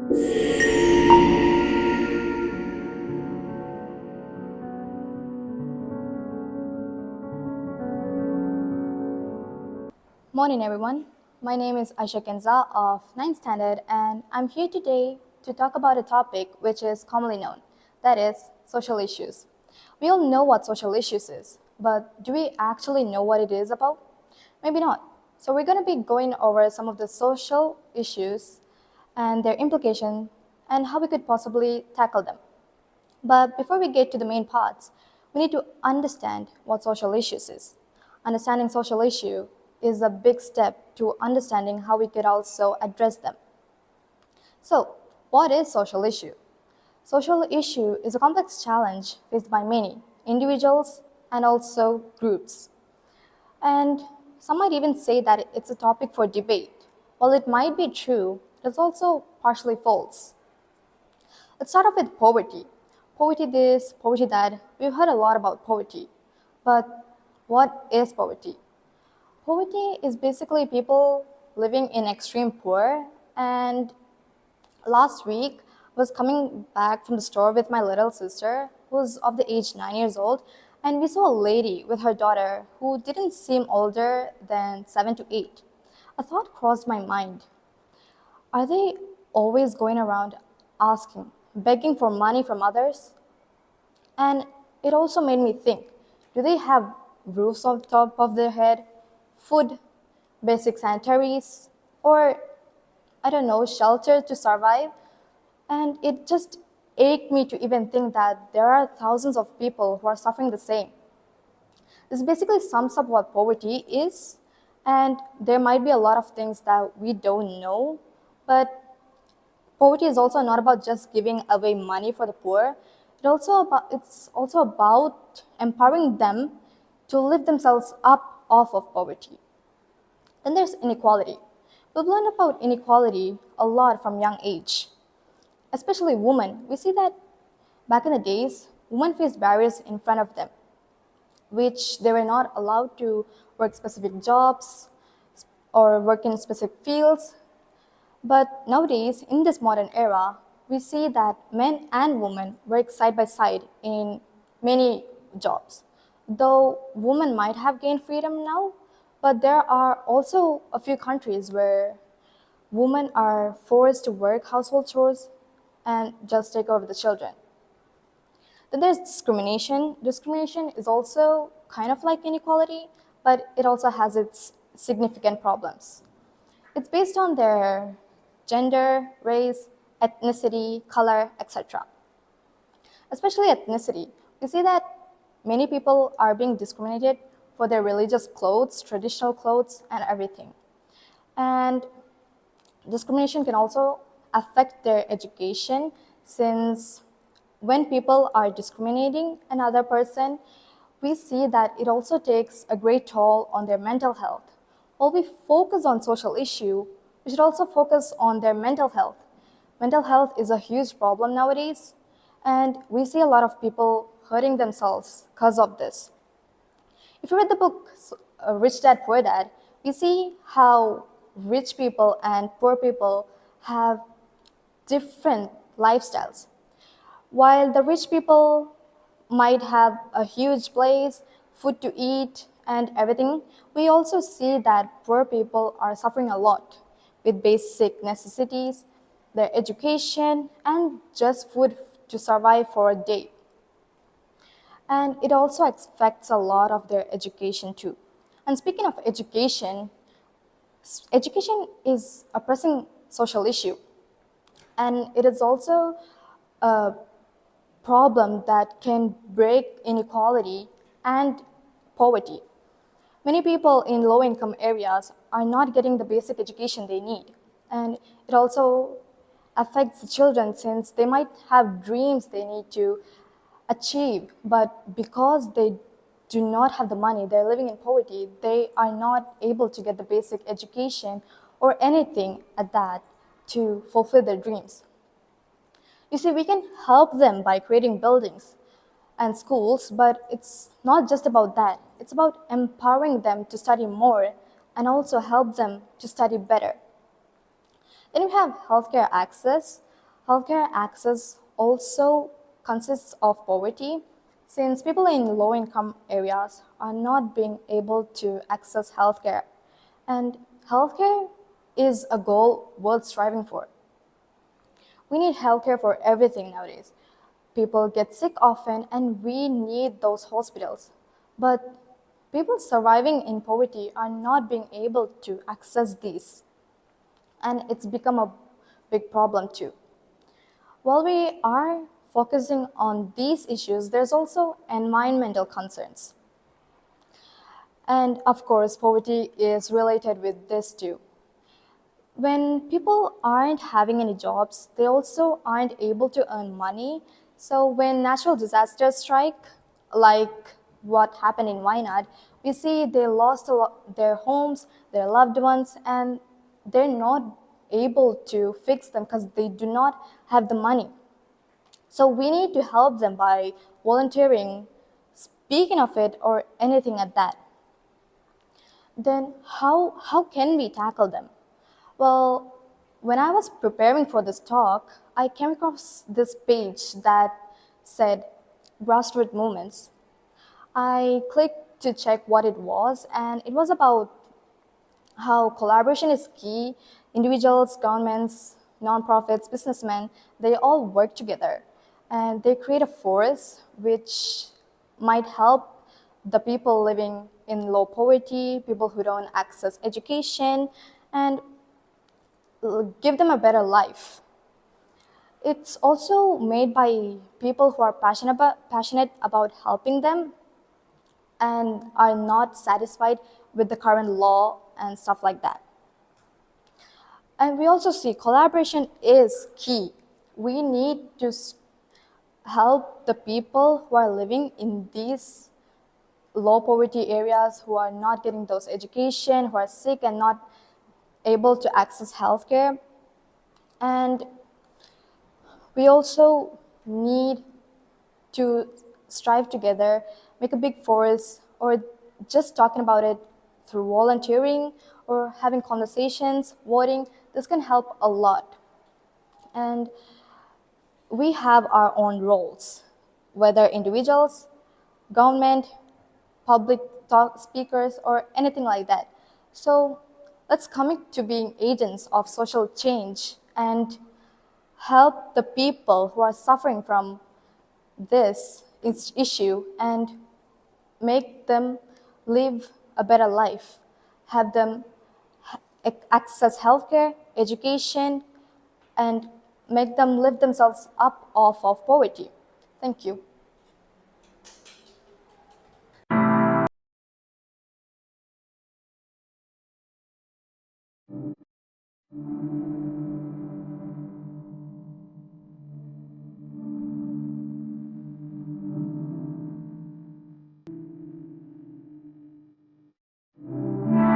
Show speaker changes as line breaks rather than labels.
Morning everyone, my name is Aysha Khenza of 9th Standard and I'm here today to talk about a topic which is commonly known, that is social issues. We all know what social issues is, but do we actually know what it is about? Maybe not. So we're going to be going over some of the social issues and their implication and how we could possibly tackle them. But before we get to the main parts, we need to understand what social issues is. Understanding social issue is a big step to understanding how we could also address them. So, what is social issue? Social issue is a complex challenge faced by many individuals and also groups. And some might even say that it's a topic for debate. While it might be true, it's also partially false. Let's start off with poverty. Poverty this, poverty that. We've heard a lot about poverty. But what is poverty? Poverty is basically people living in extreme poor. And last week, I was coming back from the store with my little sister, who's of the age 9 years old, and we saw a lady with her daughter who didn't seem older than 7 to 8. A thought crossed my mind. Are they always going around asking, begging for money from others? And it also made me think, do they have roofs on top of their head, food, basic sanitaries, or I don't know, shelter to survive? And it just ached me to even think that there are thousands of people who are suffering the same. This basically sums up what poverty is, and there might be a lot of things that we don't know, but poverty is also not about just giving away money for the poor. It's also about empowering them to lift themselves up off of poverty. Then there's inequality. We've learned about inequality a lot from young age. Especially women, we see that back in the days, women faced barriers in front of them, which they were not allowed to work specific jobs or work in specific fields. But nowadays, in this modern era, we see that men and women work side by side in many jobs. Though women might have gained freedom now, but there are also a few countries where women are forced to work household chores and just take over the children. Then there's discrimination. Discrimination is also kind of like inequality, but it also has its significant problems. It's based on their gender, race, ethnicity, color, etc. Especially ethnicity. We see that many people are being discriminated for their religious clothes, traditional clothes, and everything. And discrimination can also affect their education, since when people are discriminating another person, we see that it also takes a great toll on their mental health. While we focus on social issue, we should also focus on their mental health. Mental health is a huge problem nowadays, and we see a lot of people hurting themselves because of this. If you read the book Rich Dad, Poor Dad, we see how rich people and poor people have different lifestyles. While the rich people might have a huge place, food to eat, and everything, we also see that poor people are suffering a lot with basic necessities, their education, and just food to survive for a day. And it also affects a lot of their education too. And speaking of education, education is a pressing social issue. And it is also a problem that can break inequality and poverty. Many people in low-income areas are not getting the basic education they need. And it also affects the children, since they might have dreams they need to achieve, but because they do not have the money, they're living in poverty, they are not able to get the basic education or anything at that to fulfill their dreams. You see, we can help them by creating buildings and schools, but it's not just about that. It's about empowering them to study more and also help them to study better. Then we have healthcare access. Healthcare access also consists of poverty, since people in low income areas are not being able to access healthcare. And healthcare is a goal worth striving for. We need healthcare for everything nowadays. People get sick often, and we need those hospitals. But people surviving in poverty are not being able to access these, and it's become a big problem too. While we are focusing on these issues, there's also environmental concerns. And of course, poverty is related with this too. When people aren't having any jobs, they also aren't able to earn money. So when natural disasters strike, like what happened in Wayanad, we see they lost their homes, their loved ones, and they're not able to fix them because they do not have the money. So we need to help them by volunteering, speaking of it, or anything like that. Then how can we tackle them? Well, when I was preparing for this talk, I came across this page that said grassroots movements. I clicked to check what it was, and it was about how collaboration is key. Individuals, governments, nonprofits, businessmen, they all work together and they create a force which might help the people living in low poverty, people who don't access education, and give them a better life. It's also made by people who are passionate about helping them and are not satisfied with the current law and stuff like that. And we also see collaboration is key. We need to help the people who are living in these low poverty areas, who are not getting those education, who are sick and not able to access healthcare. And we also need to strive together, make a big force, or just talking about it through volunteering or having conversations, voting. This can help a lot. And we have our own roles, whether individuals, government, public talk speakers, or anything like that. So let's commit to being agents of social change and help the people who are suffering from this issue and make them live a better life, have them access healthcare, education, and make them lift themselves up off of poverty. Thank you.